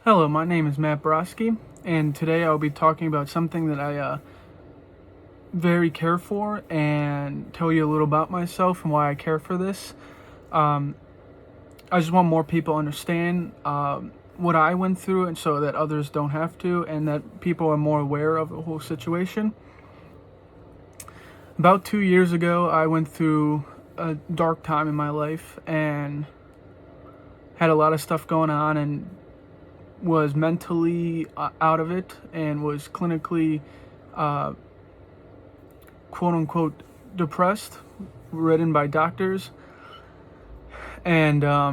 Hello, my name is Matt Broski, and today I'll be talking about something that I very care for and tell you a little about myself and why I care for this. Um, I just want more people to understand what I went through, and so that others don't have to, and that people are more aware of the whole situation. About 2 years ago, I went through a dark time in my life and had a lot of stuff going on, and was mentally out of it and was clinically uh, quote unquote depressed, written by doctors. And uh,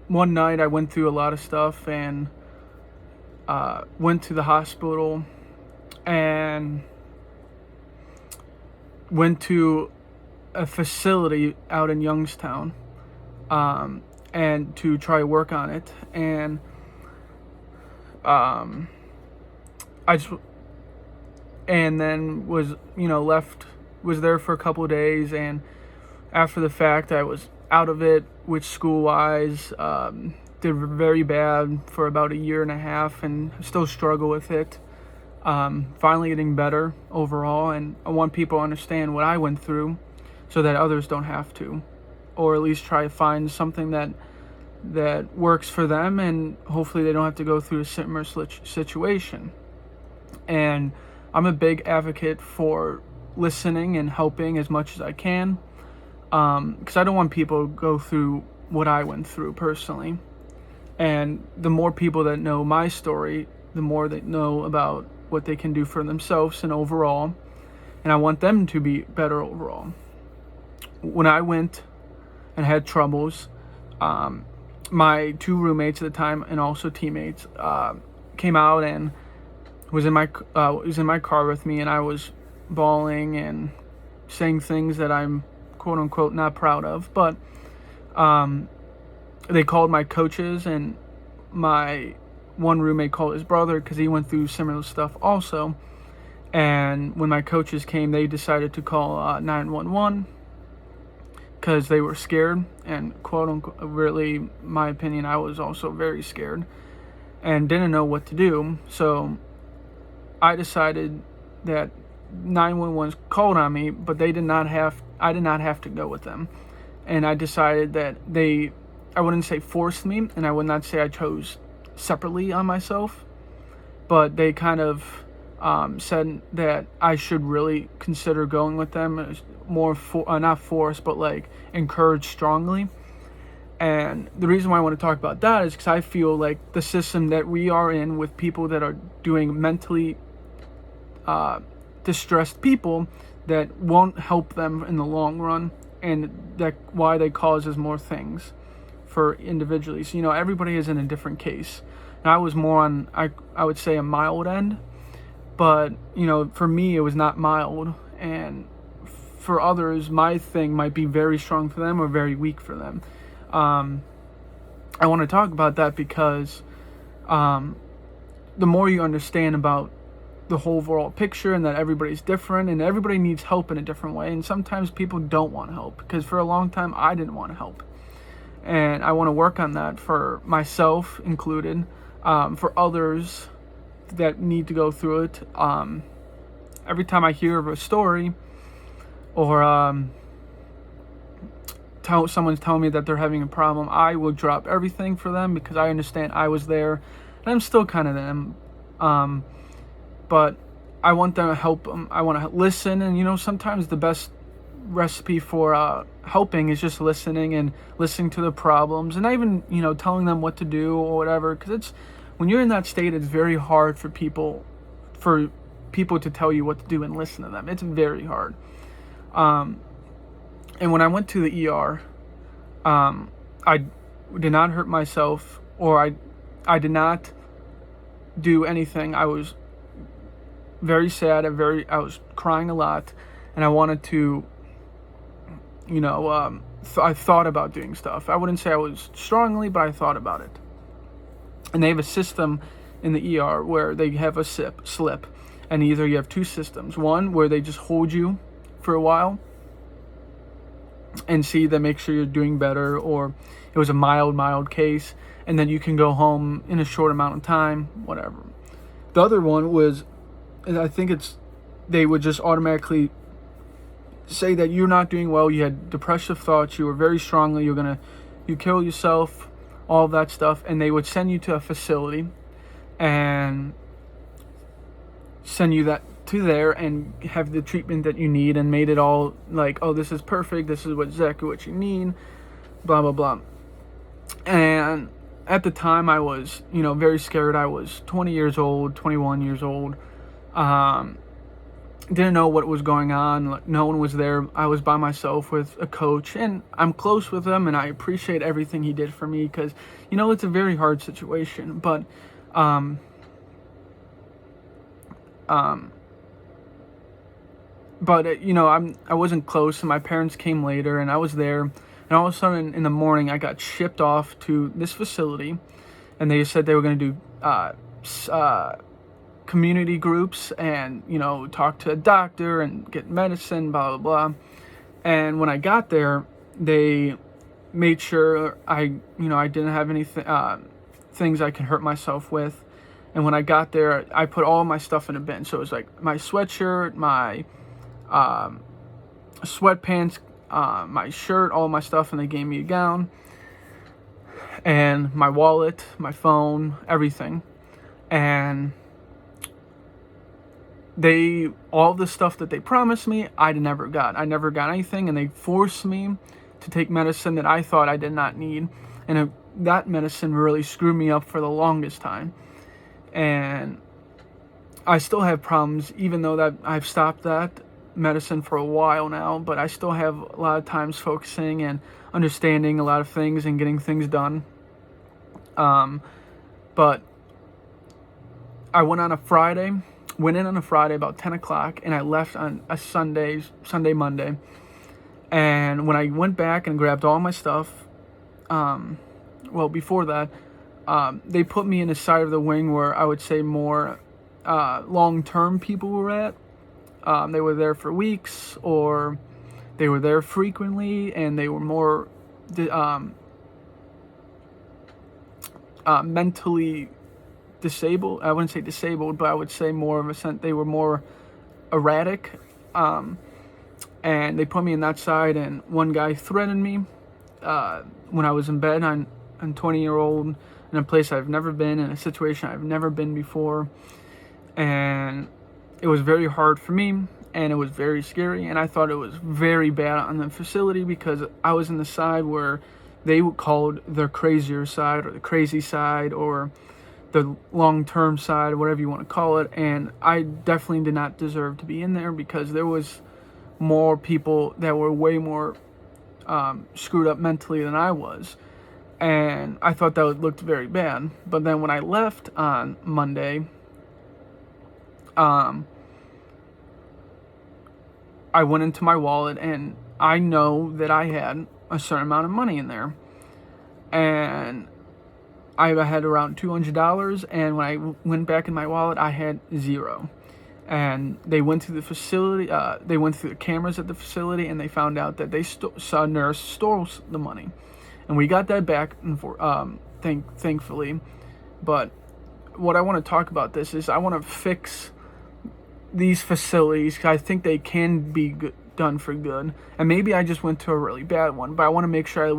one night I went through a lot of stuff and went to the hospital and went to a facility out in Youngstown, and to try to work on it. And I just and then was there for a couple of days, and after the fact I was out of it, which school wise did very bad for about a year and a half, and still struggle with it. Finally getting better overall, and I want people to understand what I went through so that others don't have to, or at least try to find something that works for them, and hopefully they don't have to go through a similar situation. And I'm a big advocate for listening and helping as much as I can, because I don't want people to go through what I went through personally. And the more people that know my story, the more they know about what they can do for themselves and overall. And I want them to be better overall. When I went and had troubles, my two roommates at the time and also teammates came out and was in my car with me, and I was bawling and saying things that I'm quote unquote not proud of. But they called my coaches, and my one roommate called his brother because he went through similar stuff also. And when my coaches came, they decided to call 911 because they were scared, and quote unquote, really, my opinion, I was also very scared and didn't know what to do. So I decided that 911 called on me, but I did not have to go with them. And I decided that I wouldn't say forced me, and I would not say I chose separately on myself, but they kind of said that I should really consider going with them, more not force, but like encourage strongly. And the reason why I want to talk about that is because I feel like the system that we are in with people that are doing mentally distressed people, that won't help them in the long run, and that why they causes more things for individually. So, everybody is in a different case. And I was more on, I would say, a mild end, but for me it was not mild, and for others my thing might be very strong for them or very weak for them. I want to talk about that because the more you understand about the whole overall picture, and that everybody's different and everybody needs help in a different way, and sometimes people don't want help, because for a long time I didn't want to help, and I want to work on that for myself included, for others that need to go through it. Every time I hear of a story, or someone's telling me that they're having a problem, I will drop everything for them, because I understand I was there, and I'm still kind of them. But I want them to help them. I want to listen, and sometimes the best recipe for helping is just listening, and listening to the problems, and not even telling them what to do or whatever, because it's when you're in that state, it's very hard for people to tell you what to do and listen to them. It's very hard. And when I went to the ER, I did not hurt myself, or I did not do anything. I was very sad. I was crying a lot, and I wanted to, I thought about doing stuff. I wouldn't say I was strongly, but I thought about it. And they have a system in the ER where they have a slip, and either you have two systems. One where they just hold you for a while, and see that, make sure you're doing better, or it was a mild case, and then you can go home in a short amount of time, whatever. The other one was, I think they would just automatically say that you're not doing well, you had depressive thoughts, you were very strongly, you kill yourself, all of that stuff, and they would send you to a facility and send you that to there and have the treatment that you need, and made it all like, oh, this is perfect, this is exactly what you need, blah blah blah. And at the time I was, very scared. I was 20 years old, 21 years old. Didn't know what was going on. Like, no one was there. I was by myself with a coach, and I'm close with him, and I appreciate everything he did for me, because it's a very hard situation. But I wasn't close, and my parents came later, and I was there, and all of a sudden in the morning I got shipped off to this facility, and they said they were going to do community groups and talk to a doctor and get medicine, blah blah blah. And when I got there, they made sure I didn't have any things I can hurt myself with. And when I got there, I put all my stuff in a bin. So it was like my sweatshirt, my sweatpants, my shirt, all my stuff, and they gave me a gown and my wallet, my phone, everything. And all the stuff that they promised me, I never got anything, and they forced me to take medicine that I thought I did not need, and that medicine really screwed me up for the longest time. And I still have problems, even though that I've stopped that medicine for a while now, but I still have a lot of times focusing and understanding a lot of things and getting things done. But I went in on a Friday about 10 o'clock, and I left on a Sunday, Monday. And when I went back and grabbed all my stuff, before that, they put me in a side of the wing where I would say more long-term people were at. They were there for weeks, or they were there frequently, and they were more mentally disabled. I wouldn't say disabled, but I would say more of a sense they were more erratic. And they put me in that side, and one guy threatened me when I was in bed. I'm 20-year-old in a place I've never been, in a situation I've never been before, and it was very hard for me, and it was very scary, and I thought it was very bad on the facility, because I was in the side where they called the crazier side, or the crazy side, or the long-term side, whatever you want to call it. And I definitely did not deserve to be in there, because there was more people that were way more screwed up mentally than I was, and I thought that looked very bad. But then when I left on Monday, I went into my wallet, and I know that I had a certain amount of money in there, and I had around $200, and when I went back in my wallet, I had zero. And they went through the facility, they went through the cameras at the facility, and they found out that they saw a nurse stole the money. And we got that back, thankfully. But what I want to talk about this is I want to fix these facilities, 'cause I think they can be done for good. And maybe I just went to a really bad one, but I want to make sure I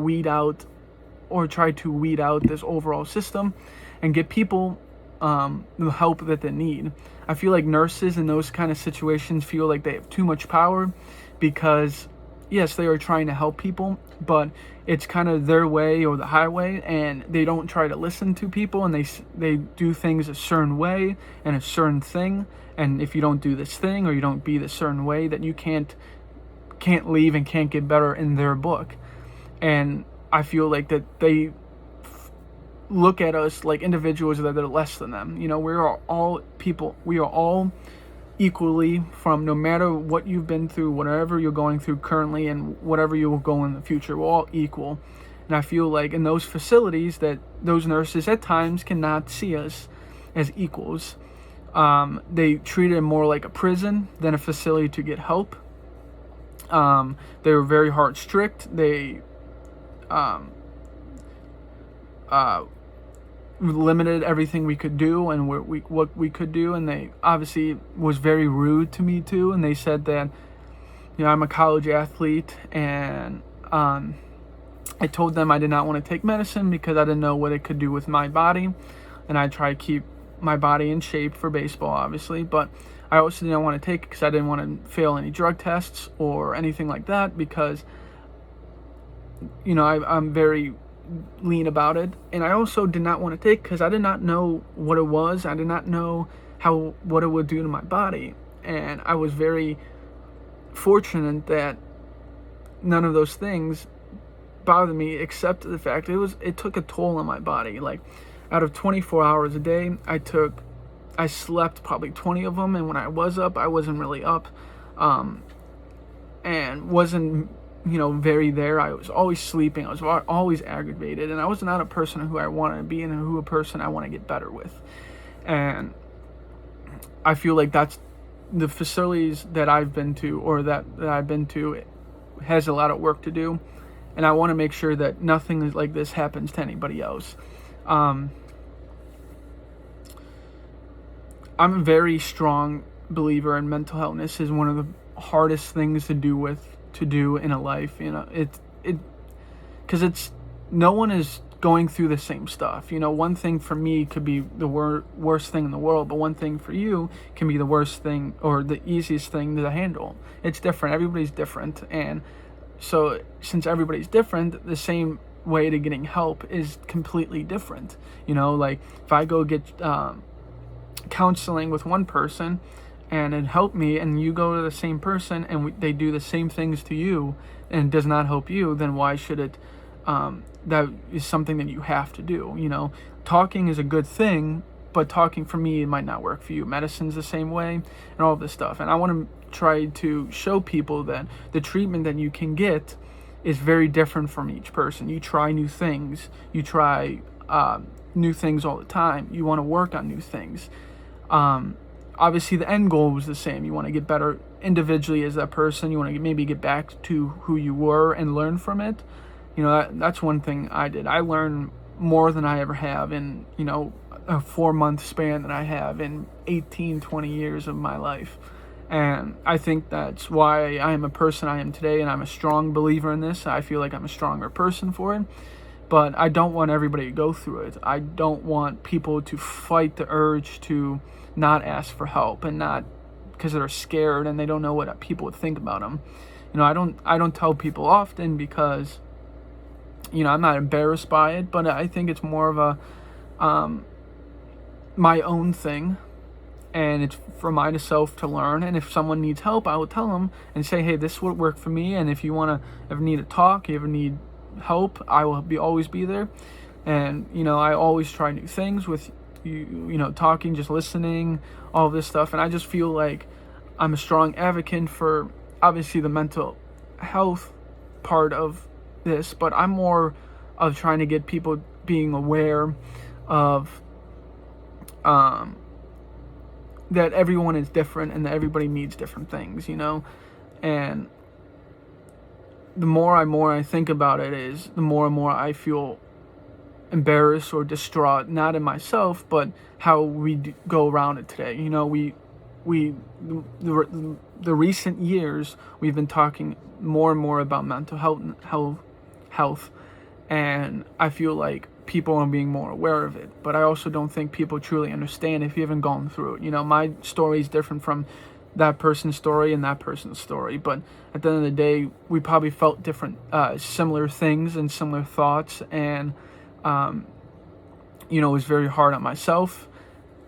try to weed out this overall system and get people the help that they need. I feel like nurses in those kind of situations feel like they have too much power, because yes, they are trying to help people, but it's kind of their way or the highway, and they don't try to listen to people, and they do things a certain way and a certain thing. And if you don't do this thing, or you don't be the certain way, that you can't leave and can't get better in their book. And I feel like that they look at us like individuals that are less than them. We are all people. We are all equally, from no matter what you've been through, whatever you're going through currently, and whatever you will go in the future. We're all equal. And I feel like in those facilities that those nurses at times cannot see us as equals. They treat it more like a prison than a facility to get help. They were very hard strict. They um, uh, limited everything we could do and what we could do, and they obviously was very rude to me too. And they said that, I'm a college athlete, and I told them I did not want to take medicine because I didn't know what it could do with my body, and I try to keep my body in shape for baseball, obviously. But I also didn't want to take it because I didn't want to fail any drug tests or anything like that, because I'm very lean about it. And I also did not want to take because I did not know what it was. I did not know what it would do to my body, and I was very fortunate that none of those things bothered me, except the fact it took a toll on my body. Like, out of 24 hours a day, I slept probably 20 of them, and when I was up, I wasn't really up, and wasn't very there. I was always sleeping. I was always aggravated, and I was not a person who I wanted to be, and who a person I want to get better with. And I feel like that's the facilities that I've been to, or that I've been to, has a lot of work to do, and I want to make sure that nothing like this happens to anybody else. I'm a very strong believer in mental health is one of the hardest things to do in a life. Because no one is going through the same stuff. One thing for me could be the worst thing in the world, but one thing for you can be the worst thing or the easiest thing to handle. It's different. Everybody's different. And so since everybody's different, the same way to getting help is completely different. Like, if I go get counseling with one person and it helped me, and you go to the same person and they do the same things to you and does not help you, then why should it that is something that you have to do. Talking is a good thing, but talking for me, it might not work for you. Medicine's the same way, and all of this stuff. And I want to try to show people that the treatment that you can get is very different from each person. You try new things. You try new things all the time. You want to work on new things. Obviously, the end goal was the same. You want to get better individually as that person. You want to maybe get back to who you were and learn from it. That's one thing I did. I learned more than I ever have in, a 4-month span that I have in 18, 20 years of my life. And I think that's why I am a person I am today, and I'm a strong believer in this. I feel like I'm a stronger person for it. But I don't want everybody to go through it. I don't want people to fight the urge to not ask for help, and not because they're scared and they don't know what people would think about them. I don't tell people often because I'm not embarrassed by it, but I think it's more of a my own thing, and it's for myself to learn. And if someone needs help, I will tell them and say, hey, this would work for me, and if you ever need to talk, you ever need help, I will always be there. And I always try new things with you, talking, just listening, all this stuff. And I just feel like I'm a strong advocate for, obviously, the mental health part of this, but I'm more of trying to get people being aware of that everyone is different and that everybody needs different things, and the more I think about it, is the more and more I feel embarrassed or distraught, not in myself, but how we go around it today. The recent years, we've been talking more and more about mental health, and I feel like people are being more aware of it. But I also don't think people truly understand if you haven't gone through it. My story is different from that person's story and that person's story, but at the end of the day, we probably felt different, similar things and similar thoughts, and it was very hard on myself,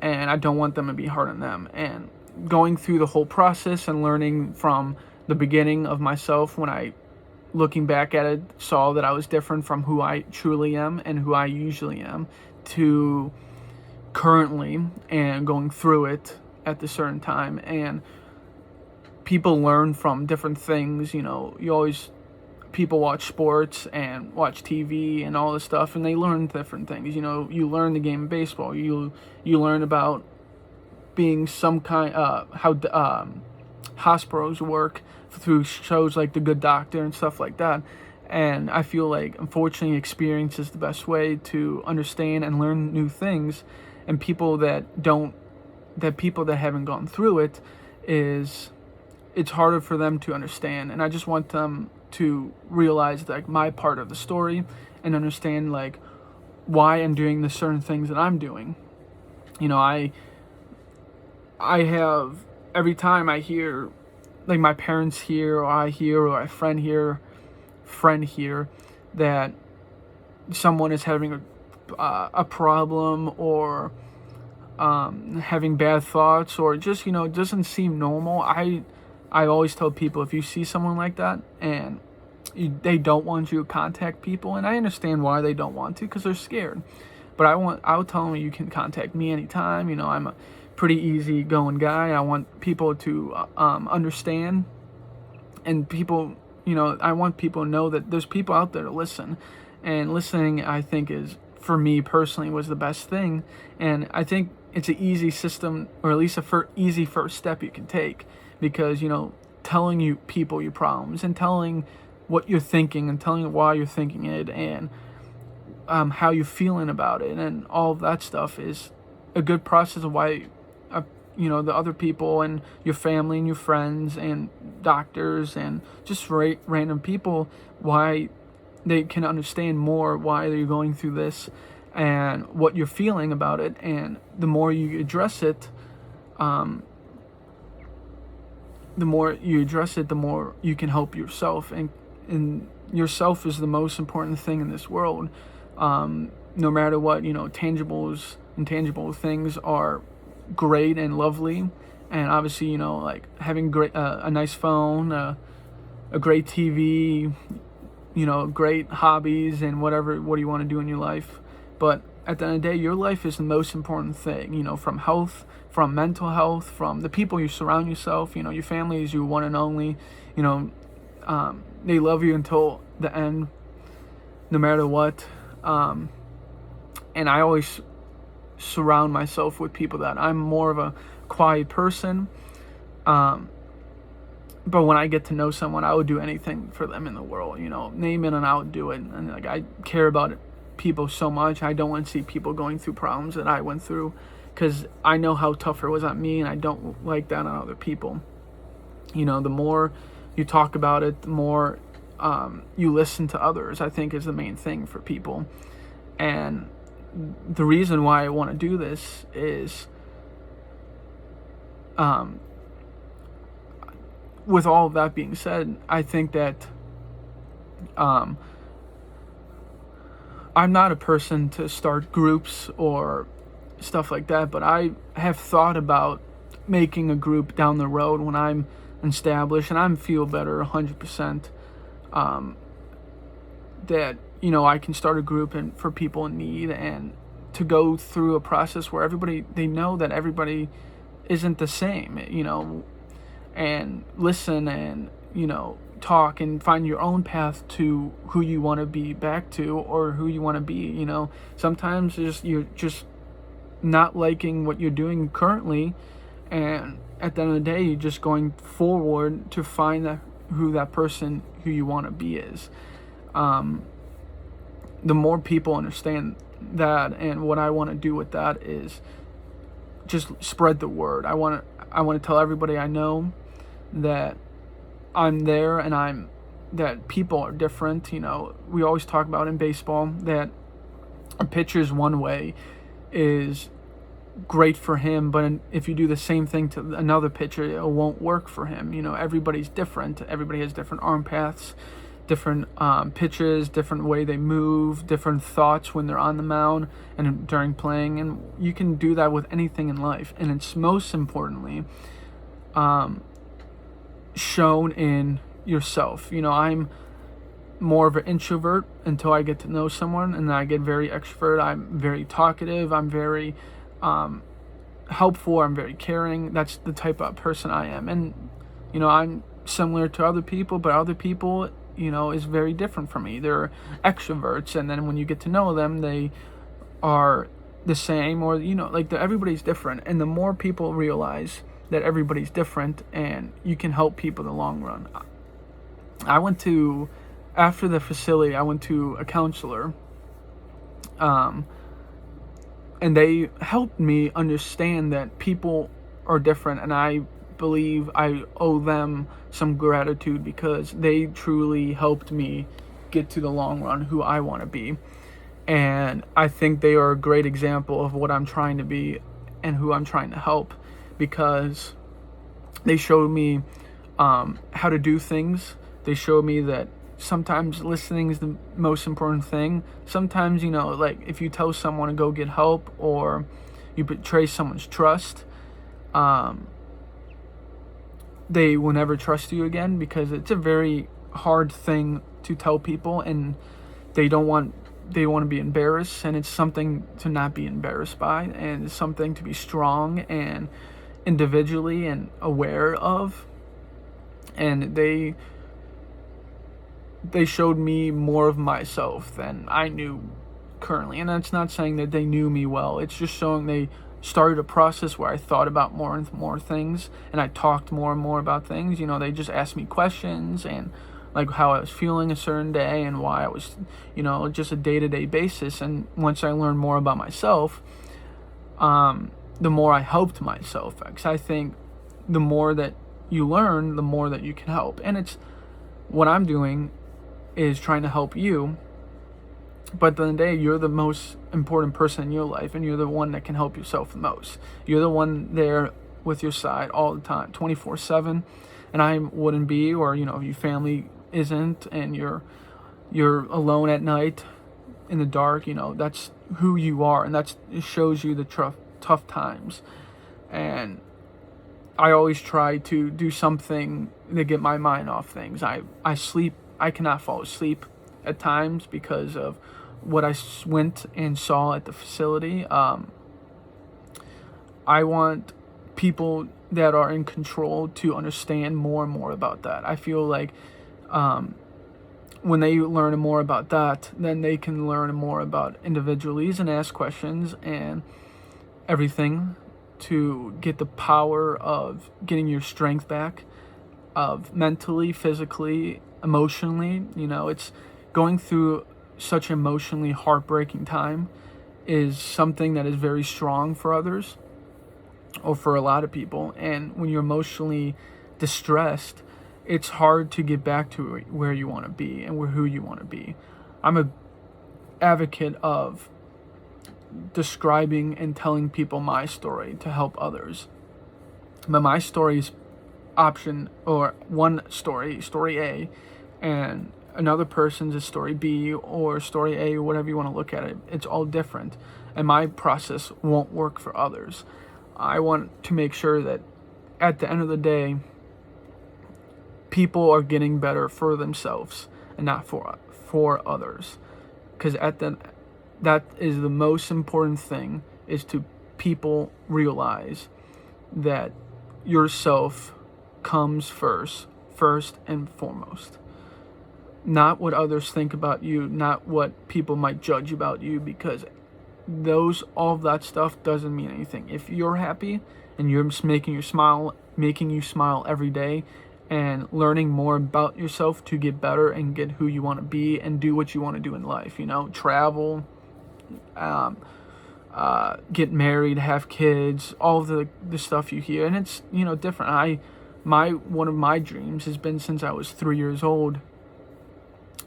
and I don't want them to be hard on them. And going through the whole process and learning from the beginning of myself, when I, looking back at it, saw that I was different from who I truly am and who I usually am, to currently, and going through it at a certain time. And people learn from different things. People watch sports and watch TV and all this stuff, and they learn different things. You learn the game of baseball. You learn about being some kind hospitals work through shows like The Good Doctor and stuff like that. And I feel like, unfortunately, experience is the best way to understand and learn new things. And people that haven't gone through it, it's harder for them to understand. And I just want them to realize like my part of the story and understand like why I'm doing the certain things that I'm doing. You know, I have, every time I hear, like my parents hear, or I hear, or a friend here that someone is having a problem, or having bad thoughts, or just, you know, it doesn't seem normal. I always tell people, if you see someone like that and they don't want you to contact people, and I understand why they don't want to, because they're scared. But I will tell them, you can contact me anytime. You know, I'm a pretty easygoing guy. I want people to understand, and people, you know, I want people to know that there's people out there to listen. And listening, I think, is, for me personally, was the best thing. And I think it's an easy system, or at least easy first step you can take, because, you know, telling people your problems, and telling what you're thinking, and telling why you're thinking it, and how you're feeling about it, and all of that stuff is a good process of why, you know, the other people and your family and your friends and doctors and just random people, why they can understand more why you're going through this and what you're feeling about it. And the more you address it, the more you can help yourself. And yourself is the most important thing in this world. No matter what, you know, tangibles, intangible things are great and lovely, and obviously, you know, like having a nice phone, a great TV, you know, great hobbies, and what do you want to do in your life. But at the end of the day, your life is the most important thing, you know, from health, from mental health, from the people you surround yourself. You know, your family is your one and only. You know, they love you until the end, no matter what. And I always surround myself with people that, I'm more of a quiet person. But when I get to know someone, I would do anything for them in the world, you know, name it and I would do it. And like, I care about people so much. I don't want to see people going through problems that I went through, because I know how tough it was on me, and I don't like that on other people. You know, the more you talk about it, the more you listen to others, I think, is the main thing for people. And the reason why I want to do this is, with all of that being said, I think that I'm not a person to start groups or stuff like that, but I have thought about making a group down the road when I'm established and I feel better 100%, that, you know, I can start a group for people in need, and to go through a process where they know that everybody isn't the same, you know, and listen, and, you know, talk and find your own path to who you want to be back to, or who you want to be. You know, sometimes you're just not liking what you're doing currently, and at the end of the day, you're just going forward to find who that person who you want to be is. The more people understand that, and what I want to do with that is just spread the word. I want to tell everybody I know that I'm there, and that people are different. You know, we always talk about in baseball that a pitcher's one way is great for him, but if you do the same thing to another pitcher, it won't work for him. You know, everybody's different. Everybody has different arm paths, different pitches, different way they move, different thoughts when they're on the mound and during playing. And you can do that with anything in life. And it's most importantly shown in yourself. You know, I'm more of an introvert until I get to know someone, and then I get very extrovert. I'm very talkative. I'm very helpful. I'm very caring. That's the type of person I am. And, you know, I'm similar to other people, but other people, you know, is very different from me. They're extroverts, and then when you get to know them, they are the same, or, you know, like everybody's different. And the more people realize that everybody's different and you can help people in the long run. After the facility, I went to a counselor, and they helped me understand that people are different, and I believe I owe them some gratitude because they truly helped me get to the long run who I want to be. And I think they are a great example of what I'm trying to be and who I'm trying to help, because they showed me how to do things. They showed me that sometimes listening is the most important thing. Sometimes, like if you tell someone to go get help or you betray someone's trust, they will never trust you again, because it's a very hard thing to tell people, and they want to be embarrassed, and it's something to not be embarrassed by, and it's something to be strong and individually and aware of. And they showed me more of myself than I knew currently. And that's not saying that they knew me well. It's just showing they started a process where I thought about more and more things, and I talked more and more about things. They just asked me questions and like how I was feeling a certain day and why I was, just a day-to-day basis. And once I learned more about myself, the more I helped myself. Because I think the more that you learn, the more that you can help. And it's what I'm doing is trying to help you. But at the end of the day, you're the most important person in your life, and you're the one that can help yourself the most. You're the one there with your side all the time, 24/7. And I wouldn't be, or your family isn't, and you're alone at night in the dark. That's who you are, and it shows you the tough times. And I always try to do something to get my mind off things. I cannot fall asleep at times because of what I went and saw at the facility. I want people that are in control to understand more and more about that. I feel like when they learn more about that, then they can learn more about individuals and ask questions and everything to get the power of getting your strength back, of mentally, physically, emotionally. It's going through such emotionally heartbreaking time is something that is very strong for others, or for a lot of people. And when you're emotionally distressed, it's hard to get back to where you want to be and who you want to be. I'm a advocate of describing and telling people my story to help others. But my story is one story A, and another person's is story B or story A, or whatever you want to look at it. It's all different, and my process won't work for others. I want to make sure that at the end of the day, people are getting better for themselves and not for others. Because that is the most important thing, is to people realize that yourself comes first and foremost. Not what others think about you, not what people might judge about you, because all of that stuff doesn't mean anything. If you're happy and you're just making you smile every day, and learning more about yourself to get better and get who you want to be and do what you want to do in life, travel, get married, have kids, all the stuff you hear. And it's, different. One of my dreams has been since I was 3 years old,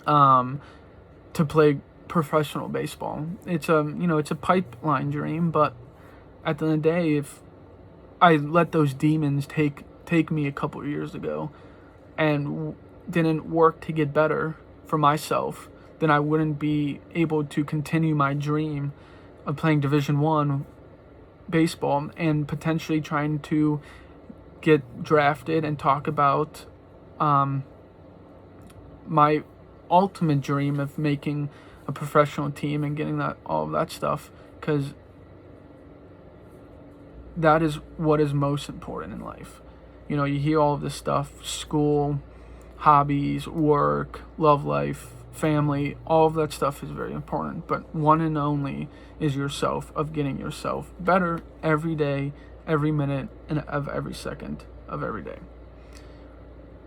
to play professional baseball. It's a pipeline dream, but at the end of the day, if I let those demons take me a couple of years ago and didn't work to get better for myself, then I wouldn't be able to continue my dream of playing Division I baseball and potentially trying to get drafted and talk about my ultimate dream of making a professional team and getting all of that stuff, because that is what is most important in life. You hear all of this stuff: school, hobbies, work, love life, family. All of that stuff is very important, but one and only is yourself, of getting yourself better every day, every minute and of every second of every day.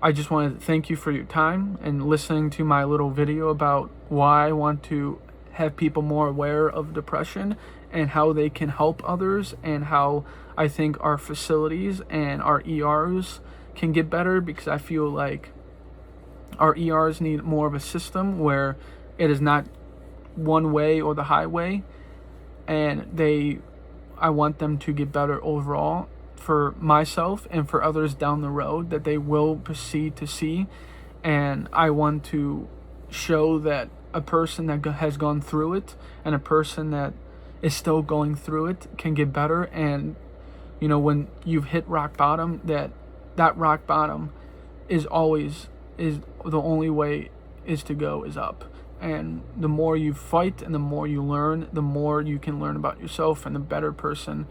I just wanted to thank you for your time and listening to my little video about why I want to have people more aware of depression and how they can help others, and how I think our facilities and our ERs can get better, because I feel like our ERs need more of a system where it is not one way or the highway, and I want them to get better overall for myself and for others down the road that they will proceed to see. And I want to show that a person that has gone through it and a person that is still going through it can get better. And when you've hit rock bottom, that rock bottom is the only way is to go is up. And the more you fight and the more you learn, the more you can learn about yourself, and the better person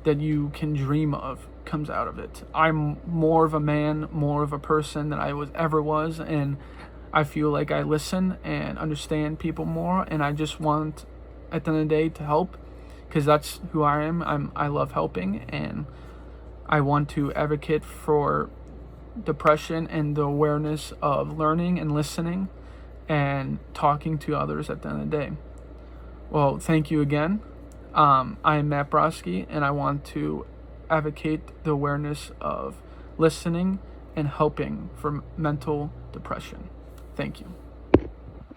that you can dream of comes out of it. I'm more of a man, more of a person than I ever was, and I feel like I listen and understand people more, and I just want, at the end of the day, to help, because that's who I am. I love helping, and I want to advocate for depression and the awareness of learning and listening and talking to others at the end of the day. Well, thank you again. I am Matt Broski, and I want to advocate the awareness of listening and helping for mental depression. Thank you.